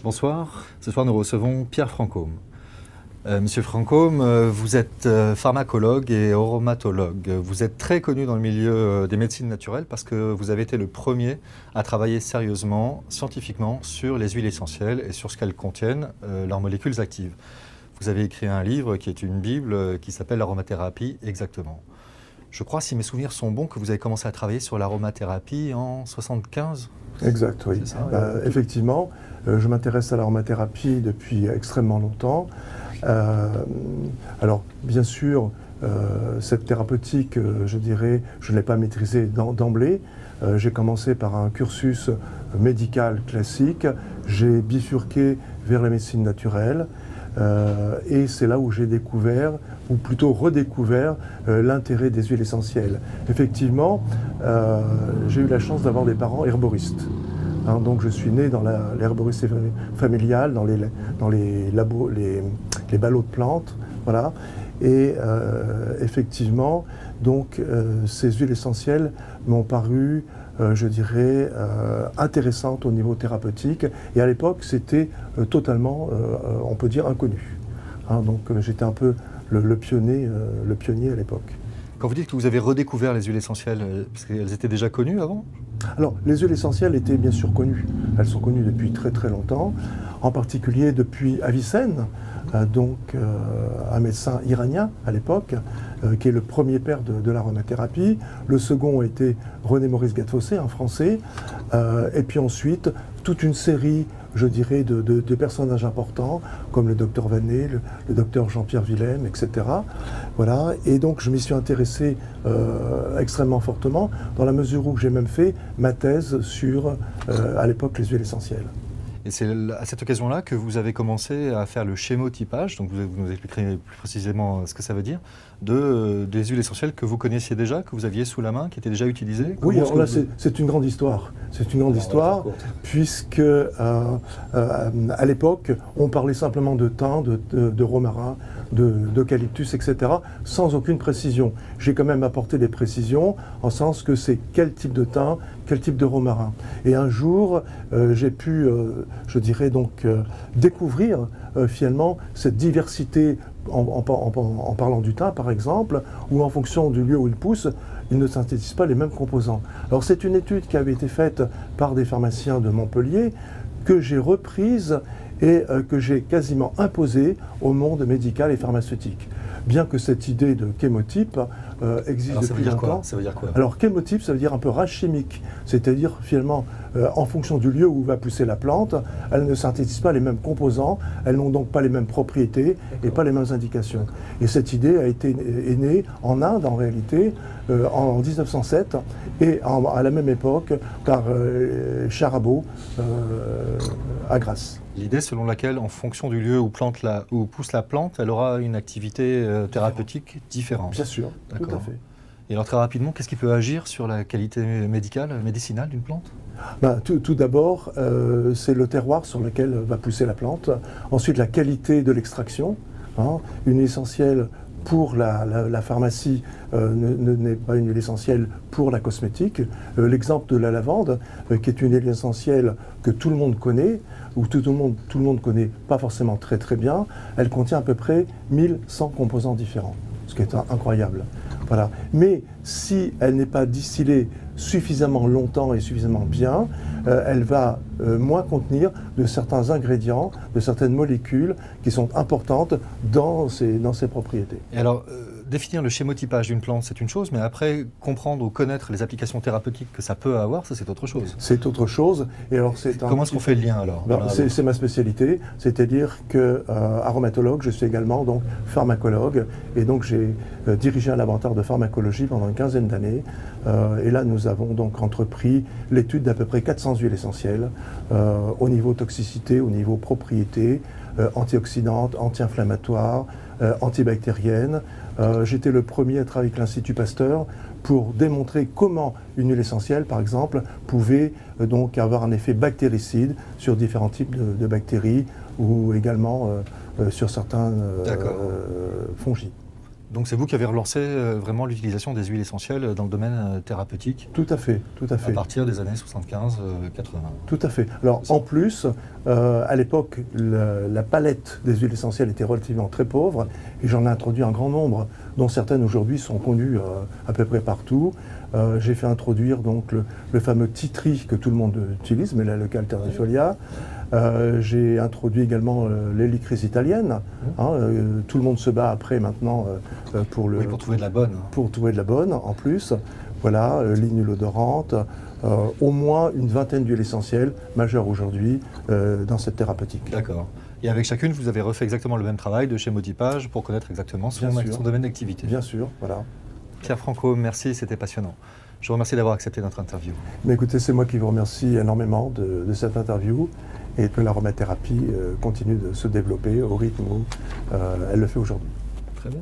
Bonsoir. Ce soir, nous recevons Pierre Francôme. Monsieur Francôme, vous êtes pharmacologue et aromatologue. Vous êtes très connu dans le milieu des médecines naturelles parce que vous avez été le premier à travailler sérieusement, scientifiquement, sur les huiles essentielles et sur ce qu'elles contiennent, leurs molécules actives. Vous avez écrit un livre qui est une bible qui s'appelle L'aromathérapie exactement. Je crois, si mes souvenirs sont bons, que vous avez commencé à travailler sur l'aromathérapie en 1975. Exact, oui. Ça, effectivement, je m'intéresse à l'aromathérapie depuis extrêmement longtemps. Alors, bien sûr, cette thérapeutique, je dirais, je ne l'ai pas maîtrisée d'emblée. J'ai commencé par un cursus médical classique. J'ai bifurqué vers la médecine naturelle. Et c'est là où j'ai découvert, ou plutôt redécouvert, l'intérêt des huiles essentielles. Effectivement, j'ai eu la chance d'avoir des parents herboristes. Donc je suis né dans l'herboristie familiale, dans les ballots de plantes, voilà. Et effectivement, donc ces huiles essentielles m'ont paru, je dirais, intéressantes au niveau thérapeutique. Et à l'époque, c'était totalement, on peut dire, inconnu. Donc j'étais un peu le pionnier à l'époque. Quand vous dites que vous avez redécouvert les huiles essentielles, parce qu'elles étaient déjà connues avant ? Alors, les huiles essentielles étaient bien sûr connues. Elles sont connues depuis très très longtemps, en particulier depuis Avicenne, un médecin iranien à l'époque, qui est le premier père de l'aromathérapie. Le second était René Maurice Gattefossé, un Français. Et puis ensuite, toute une série, je dirais, de personnages importants, comme le docteur Vanet, le docteur Jean-Pierre Willem, etc. Voilà. Et donc, je m'y suis intéressé extrêmement fortement, dans la mesure où j'ai même fait ma thèse sur, à l'époque, les huiles essentielles. Et c'est à cette occasion-là que vous avez commencé à faire le schémotypage, donc vous nous expliquerez plus précisément ce que ça veut dire, des huiles essentielles que vous connaissiez déjà, que vous aviez sous la main, qui étaient déjà utilisées. Oui, alors là, c'est une grande histoire. C'est une grande histoire, puisque à l'époque, on parlait simplement de thym, de romarin, d'eucalyptus, etc., sans aucune précision. J'ai quand même apporté des précisions, en sens que c'est quel type de thym, quel type de romarin. Et un jour, j'ai pu, je dirais donc, découvrir finalement cette diversité en parlant du thym, par exemple, où en fonction du lieu où il pousse, ils ne synthétisent pas les mêmes composants. Alors c'est une étude qui avait été faite par des pharmaciens de Montpellier, que j'ai reprise et que j'ai quasiment imposée au monde médical et pharmaceutique. Bien que cette idée de chémotype existe depuis longtemps. Ça veut dire quoi ? Alors chémotype, ça veut dire un peu race chimique, c'est-à-dire finalement, en fonction du lieu où va pousser la plante, elles ne synthétisent pas les mêmes composants, elles n'ont donc pas les mêmes propriétés et pas les mêmes indications. Et cette idée est née en Inde en réalité, en 1907, et à la même époque par Charabot à Grasse. L'idée selon laquelle, en fonction du lieu où pousse la plante, elle aura une activité thérapeutique différente. Bien sûr, tout à fait. Et alors très rapidement, qu'est-ce qui peut agir sur la qualité médicinale d'une plante ? Tout d'abord, c'est le terroir sur lequel va pousser la plante. Ensuite, la qualité de l'extraction. Une essentielle pour la pharmacie n'est pas une huile essentielle pour la cosmétique. L'exemple de la lavande, qui est une huile essentielle que tout le monde connaît, ou tout le monde connaît pas forcément très très bien, elle contient à peu près 1100 composants différents, ce qui est incroyable. Voilà. Mais si elle n'est pas distillée suffisamment longtemps et suffisamment bien, elle va moins contenir de certains ingrédients, de certaines molécules qui sont importantes dans ses propriétés. Et alors, définir le schémotypage d'une plante, c'est une chose, mais après, comprendre ou connaître les applications thérapeutiques que ça peut avoir, ça c'est autre chose. C'est autre chose. Et alors, comment est-ce qu'on fait le lien alors ? C'est ma spécialité, c'est-à-dire que aromatologue, je suis également donc pharmacologue, et donc j'ai dirigé un laboratoire de pharmacologie pendant une quinzaine d'années. Et là, nous avons donc entrepris l'étude d'à peu près 400 huiles essentielles au niveau toxicité, au niveau propriété, antioxydantes, anti-inflammatoires, antibactériennes. J'étais le premier à travailler avec l'Institut Pasteur pour démontrer comment une huile essentielle, par exemple, pouvait donc avoir un effet bactéricide sur différents types de bactéries ou également sur certains fongies. Donc c'est vous qui avez relancé vraiment l'utilisation des huiles essentielles dans le domaine thérapeutique Tout à fait, tout à fait. à partir des années 75-80. Tout à fait. Alors en plus, à l'époque, la palette des huiles essentielles était relativement très pauvre et j'en ai introduit un grand nombre, dont certaines aujourd'hui sont connues à peu près partout. J'ai fait introduire donc le fameux tea tree que tout le monde utilise, mais la locale ternifolia. J'ai introduit également l'hélicryse italienne. Tout le monde se bat après maintenant pour trouver de la bonne. Pour trouver de la bonne en plus. Voilà, l'inule odorante. Au moins une vingtaine d'huiles essentielles majeures aujourd'hui dans cette thérapeutique. D'accord. Et avec chacune, vous avez refait exactement le même travail de schémotypage pour connaître exactement son domaine d'activité. Bien sûr, voilà. Pierre Francôme, merci, c'était passionnant. Je vous remercie d'avoir accepté notre interview. Mais écoutez, c'est moi qui vous remercie énormément de cette interview et que l'aromathérapie continue de se développer au rythme où elle le fait aujourd'hui. Très bien.